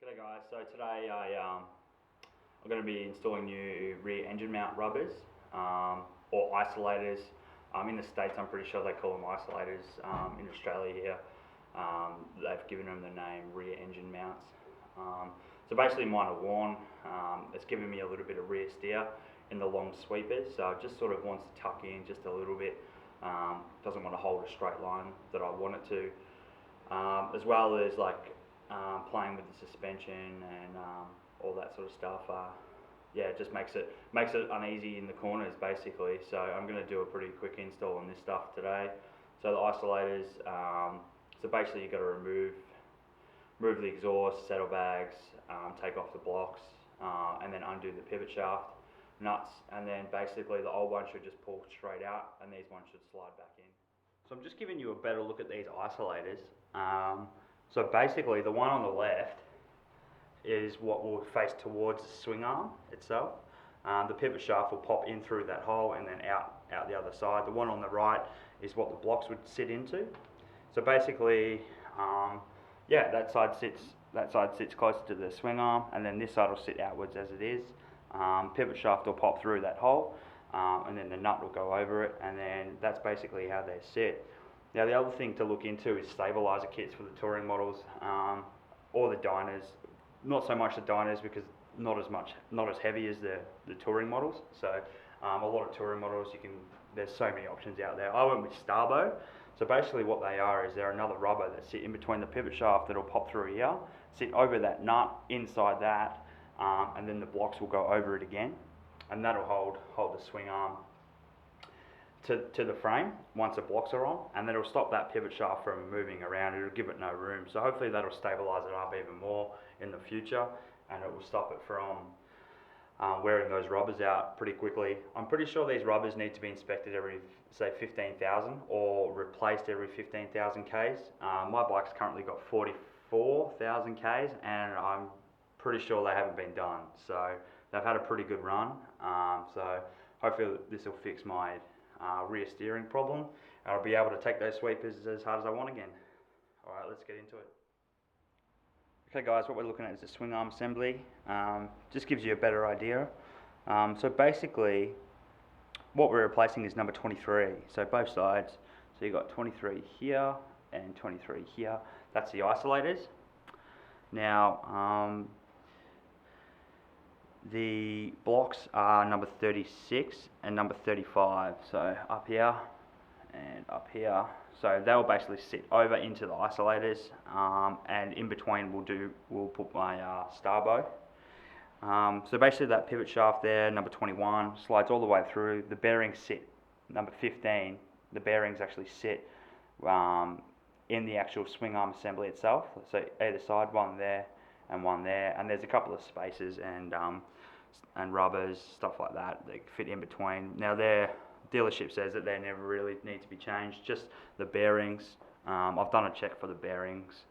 G'day guys, so today I'm going to be installing new rear engine mount rubbers or isolators. In the States I'm pretty sure they call them isolators. In Australia here they've given them the name rear engine mounts. So basically mine are worn. It's giving me a little bit of rear steer in the long sweepers, so it just sort of wants to tuck in just a little bit. Doesn't want to hold a straight line that I want it to. As well as playing with the suspension and all that sort of stuff. Yeah, it just makes it uneasy in the corners basically. So I'm going to do a pretty quick install on this stuff today. So the isolators, so basically you've got to remove the exhaust, saddlebags, take off the blocks, and then undo the pivot shaft nuts, and then basically the old one should just pull straight out and these ones should slide back in. So I'm just giving you a better look at these isolators. So basically the one on the left is what will face towards the swing arm itself. The pivot shaft will pop in through that hole and then out the other side. The one on the right is what the blocks would sit into. So basically, yeah, that side sits closer to the swing arm, and then this side will sit outwards as it is. Pivot shaft will pop through that hole, and then the nut will go over it, and then that's basically how they sit. Now the other thing to look into is stabiliser kits for the touring models, or the Dyners. Not so much the Dyners because not as heavy as the touring models. So a lot of touring models there's so many options out there. I went with sta-bo. So basically what they are is they're another rubber that sit in between the pivot shaft that'll pop through here, sit over that nut inside that, and then the blocks will go over it again, and that'll hold the swing arm to the frame once the blocks are on, and then it'll stop that pivot shaft from moving around. It'll give it no room, so hopefully that'll stabilise it up even more in the future, and it will stop it from wearing those rubbers out pretty quickly. I'm pretty sure these rubbers need to be inspected every, say, 15,000 or replaced every 15,000 Ks. My bike's currently got 44,000 Ks, and I'm pretty sure they haven't been done, so they've had a pretty good run. So hopefully this will fix my rear steering problem, and I'll be able to take those sweepers as hard as I want again. Alright, let's get into it. Okay guys, what we're looking at is the swing arm assembly. Just gives you a better idea. So basically what we're replacing is number 23, so both sides. So you've got 23 here and 23 here. That's the isolators. Now the blocks are number 36 and number 35, so up here and up here. So they'll basically sit over into the isolators, and in between we'll put my sta-bo. So basically that pivot shaft there, number 21, slides all the way through. The bearings sit, number 15, the bearings actually sit in the actual swing arm assembly itself. So either side, one there, and there's a couple of spaces and rubbers, stuff like that fit in between. Now their dealership says that they never really need to be changed, just the bearings. I've done a check for the bearings,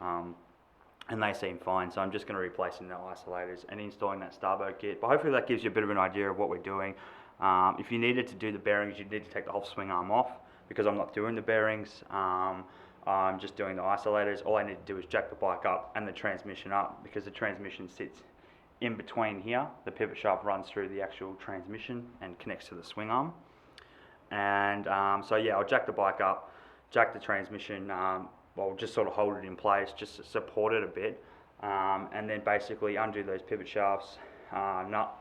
and they seem fine, so I'm just going to replace the isolators and installing that sta-bo kit. But hopefully that gives you a bit of an idea of what we're doing. If you needed to do the bearings, you'd need to take the whole swing arm off, because I'm not doing the bearings. I'm just doing the isolators. All I need to do is jack the bike up and the transmission up, because the transmission sits in between here. The pivot shaft runs through the actual transmission and connects to the swing arm. And so yeah, I'll jack the bike up, jack the transmission, well, just sort of hold it in place, just to support it a bit, and then basically undo those pivot shafts, nut,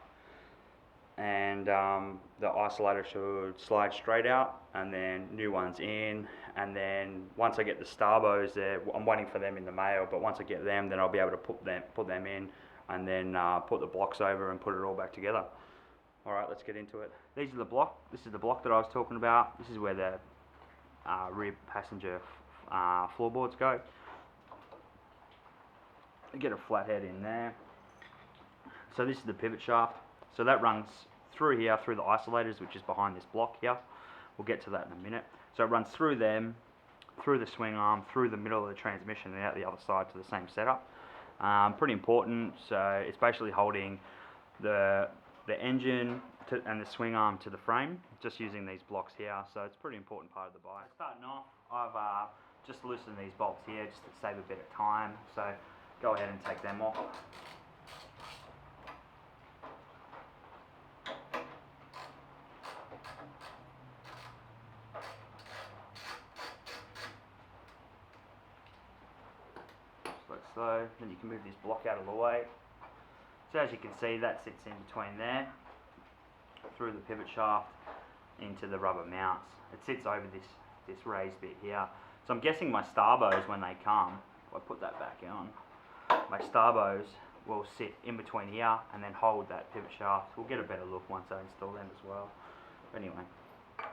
and the isolator should slide straight out, and then new ones in. And then once I get the sta-bos there, I'm waiting for them in the mail, but once I get them, then I'll be able to put them in, and then put the blocks over and put it all back together. Alright, let's get into it. This is the block that I was talking about. This is where the rear passenger floorboards go. Get a flathead in there. So this is the pivot shaft. So that runs through here, through the isolators, which is behind this block here. We'll get to that in a minute. So it runs through them, through the swing arm, through the middle of the transmission, and out the other side to the same setup. Pretty important. So it's basically holding the engine and the swing arm to the frame, just using these blocks here. So it's a pretty important part of the bike. Starting off, I've just loosened these bolts here just to save a bit of time. So go ahead and take them off. Just like so. Then you can move this block out of the way. So as you can see, that sits in between there, through the pivot shaft into the rubber mounts. It sits over this raised bit here. So I'm guessing my sta-bos, when they come, if I put that back on, my sta-bos will sit in between here and then hold that pivot shaft. We'll get a better look once I install them as well. Anyway,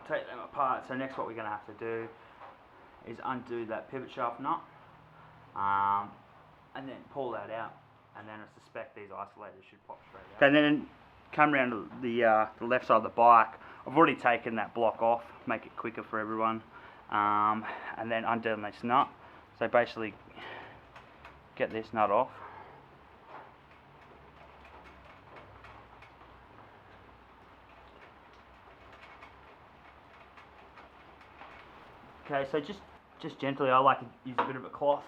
take them apart. So next what we're going to have to do is undo that pivot shaft nut, and then pull that out. And then I suspect these isolators should pop straight out. Okay, then come around to the left side of the bike. I've already taken that block off, make it quicker for everyone. And then undo this nut. So basically get this nut off. Okay, so just gently, I like to use a bit of a cloth.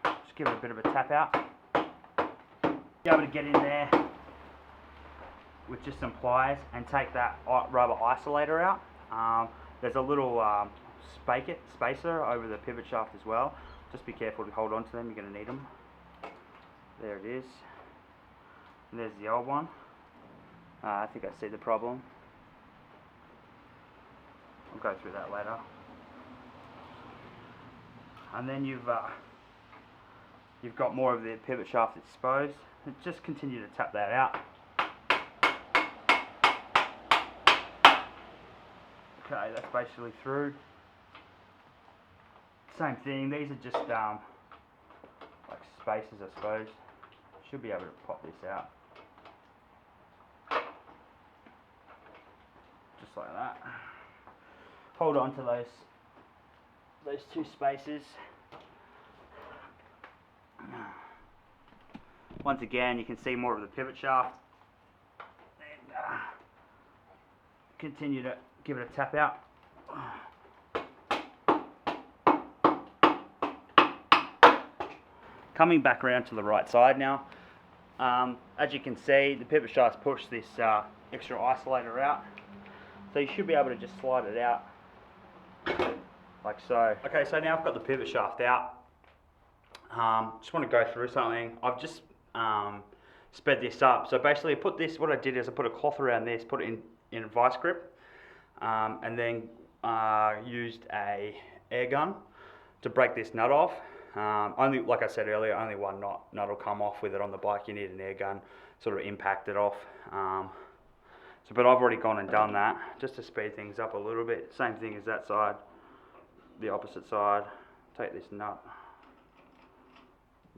Just give it a bit of a tap out. Be able to get in there with just some pliers and take that rubber isolator out. There's a little spacer over the pivot shaft as well. Just be careful to hold on to them, you're going to need them. There it is. And there's the old one. I think I see the problem. I'll go through that later. And then you've got more of the pivot shaft exposed. And just continue to tap that out. Okay, that's basically through. Same thing, these are just like spacers, I suppose. Should be able to pop this out. Just like that. Hold on to those two spacers. Once again, you can see more of the pivot shaft. And continue to give it a tap out. Coming back around to the right side now. As you can see, the pivot shaft's pushed this extra isolator out. So you should be able to just slide it out like so. Okay, so now I've got the pivot shaft out. Just want to go through something. I've just sped this up. So basically what I did is I put a cloth around this, put it in a vice grip, and then used a air gun to break this nut off. Only, like I said earlier, only one nut will come off with it on the bike. You need an air gun, sort of impact it off. But I've already gone and done that, just to speed things up a little bit. Same thing as that side, the opposite side. Take this nut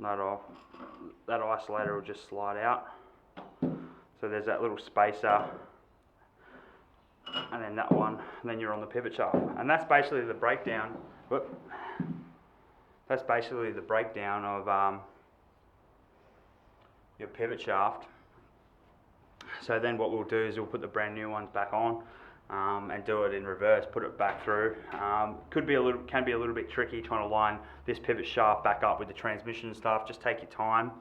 off. That isolator will just slide out. So there's that little spacer, and then that one, and then you're on the pivot shaft. And that's basically the breakdown. Whoop. That's basically the breakdown of your pivot shaft. So then what we'll do is we'll put the brand new ones back on and do it in reverse, put it back through. Can be a little bit tricky trying to line this pivot shaft back up with the transmission and stuff. Just take your time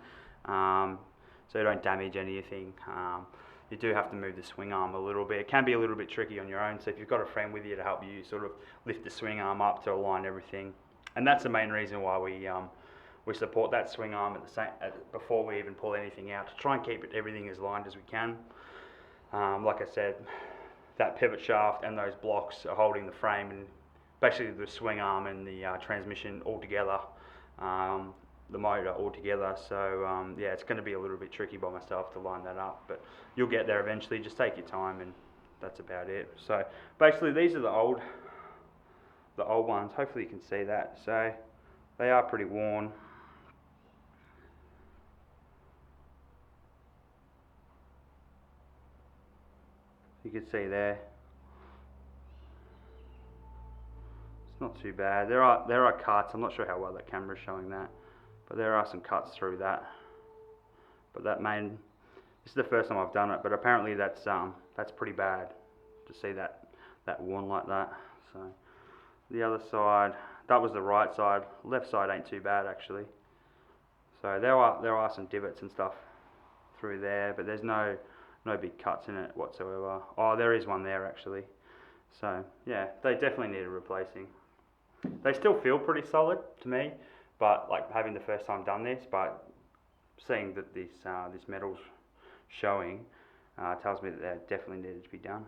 so you don't damage anything. You do have to move the swing arm a little bit. It can be a little bit tricky on your own, so if you've got a friend with you to help you sort of lift the swing arm up to align everything. And that's the main reason why we support that swing arm before we even pull anything out, to try and keep everything as lined as we can. Like I said, that pivot shaft and those blocks are holding the frame and basically the swing arm and the transmission all together, the motor all together. So yeah, it's going to be a little bit tricky by myself to line that up, but you'll get there eventually. Just take your time, and that's about it. So basically these are the old ones. Hopefully you can see that. So they are pretty worn. You can see there. It's not too bad. There are cuts. I'm not sure how well that camera is showing that, but there are some cuts through that. But this is the first time I've done it, but apparently that's pretty bad to see that worn like that. So the other side, that was the right side. Left side ain't too bad actually. So there are some divots and stuff through there, but there's no big cuts in it whatsoever. Oh, there is one there actually. So yeah, they definitely needed replacing. They still feel pretty solid to me, but like having the first time done this, but seeing that this metal's showing tells me that they definitely needed to be done.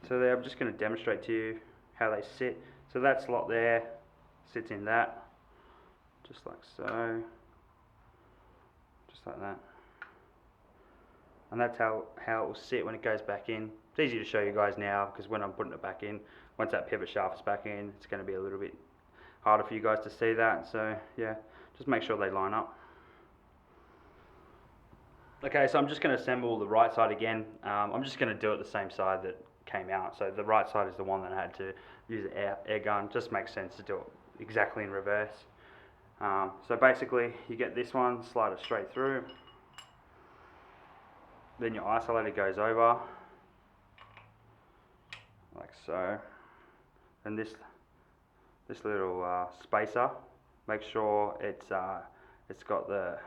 So there, I'm just going to demonstrate to you how they sit. So that slot there sits in that, just like so, just like that. And that's how it will sit when it goes back in. It's easy to show you guys now because when I'm putting it back in, once that pivot shaft is back in, it's going to be a little bit harder for you guys to see that. So yeah, just make sure they line up. Okay, so I'm just going to assemble the right side again. I'm just going to do it the same side that came out. So the right side is the one that I had to use the air gun. Just makes sense to do it exactly in reverse. So basically, you get this one, slide it straight through. Then your isolator goes over, like so. And this little spacer, make sure it's got the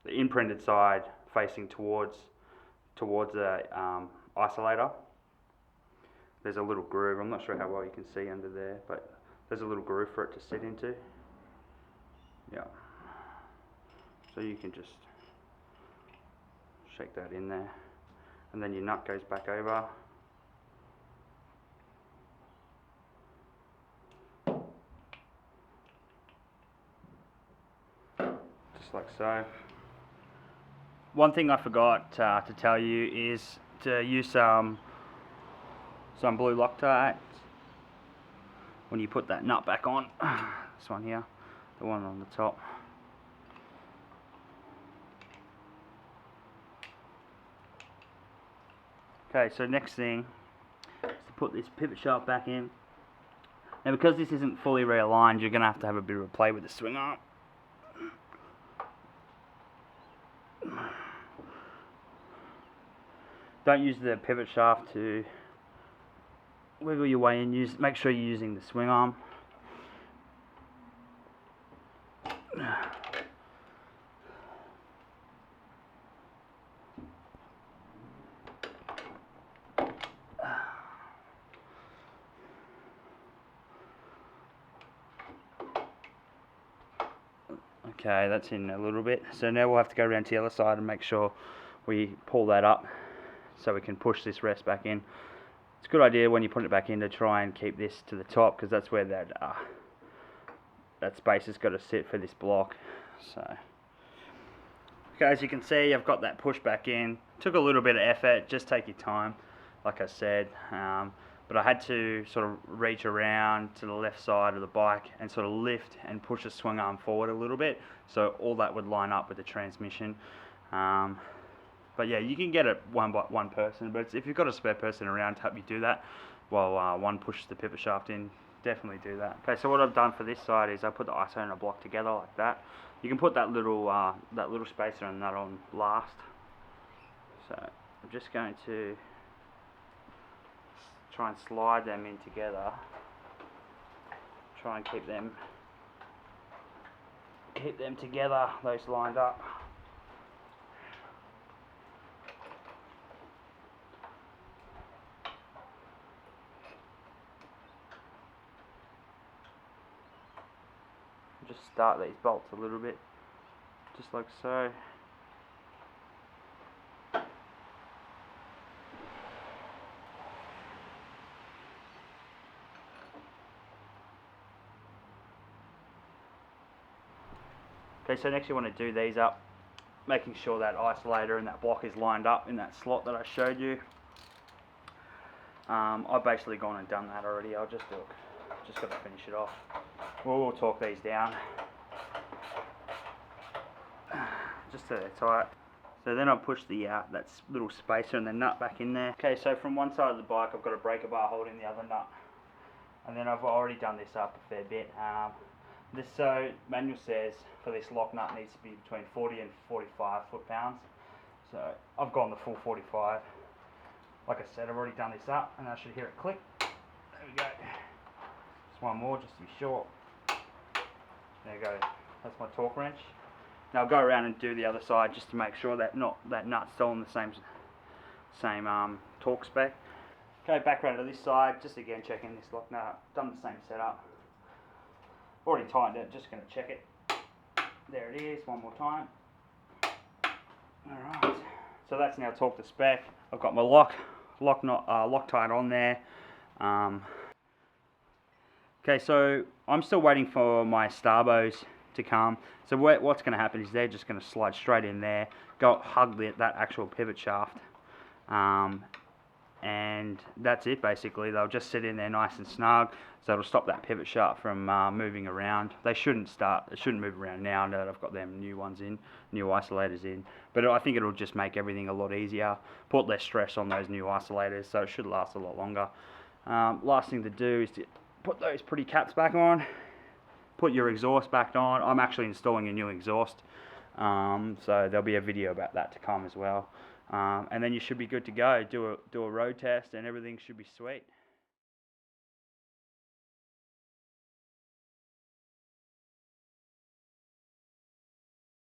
imprinted side facing towards the isolator. There's a little groove. I'm not sure how well you can see under there, but there's a little groove for it to sit into. Yeah. So you can just shake that in there, and then your nut goes back over. Just like so. One thing I forgot to tell you is to use some blue Loctite when you put that nut back on. This one here, the one on the top. Okay, so next thing is to put this pivot shaft back in. Now because this isn't fully realigned, you're going to have a bit of a play with the swing arm. Don't use the pivot shaft to wiggle your way in. Make sure you're using the swing arm. Okay, that's in a little bit. So now we'll have to go around to the other side and make sure we pull that up so we can push this rest back in. It's a good idea when you put it back in to try and keep this to the top, because that's where that space has got to sit for this block. So, okay, as you can see, I've got that push back in. Took a little bit of effort. Just take your time, like I said. But I had to sort of reach around to the left side of the bike and sort of lift and push the swing arm forward a little bit, so all that would line up with the transmission. But yeah, you can get it one person, but if you've got a spare person around to help you do that while one pushes the pivot shaft in, definitely do that. Okay, so what I've done for this side is I put the ISO and a block together like that. You can put that little spacer and that on last. So I'm just going to try and slide them in together. Try and keep them together, those lined up. Just start these bolts a little bit, just like so. Okay, so next you want to do these up, making sure that isolator and that block is lined up in that slot that I showed you. I've basically gone and done that already. I'll just got to finish it off. We'll torque these down just so they're tight. So then I'll push the that little spacer and the nut back in there. Okay, so from one side of the bike I've got a breaker bar holding the other nut, and then I've already done this up a fair bit. So manual says for this lock nut needs to be between 40 and 45 foot-pounds. So I've gone the full 45. Like I said, I've already done this up, and I should hear it click. There we go. Just one more, just to be sure. There you go. That's my torque wrench. Now I'll go around and do the other side just to make sure that that nut's still on the same torque spec. Go back around to this side, just again checking this lock. No, done the same setup. Already tightened it, just going to check it. There it is, one more time. Alright, so that's now torqued to spec. I've got my Loctite on there. Okay, so I'm still waiting for my sta-bos to come. So what's going to happen is they're just going to slide straight in there, go hug that actual pivot shaft, and that's it basically. They'll just sit in there nice and snug, so it'll stop that pivot shaft from moving around. They shouldn't move around now that I've got them new isolators in, but I think it'll just make everything a lot easier, put less stress on those new isolators, so it should last a lot longer. Last thing to do is to put those pretty caps back on, put your exhaust back on. I'm actually installing a new exhaust, so there'll be a video about that to come as well. And then you should be good to go. Do a road test and everything should be sweet.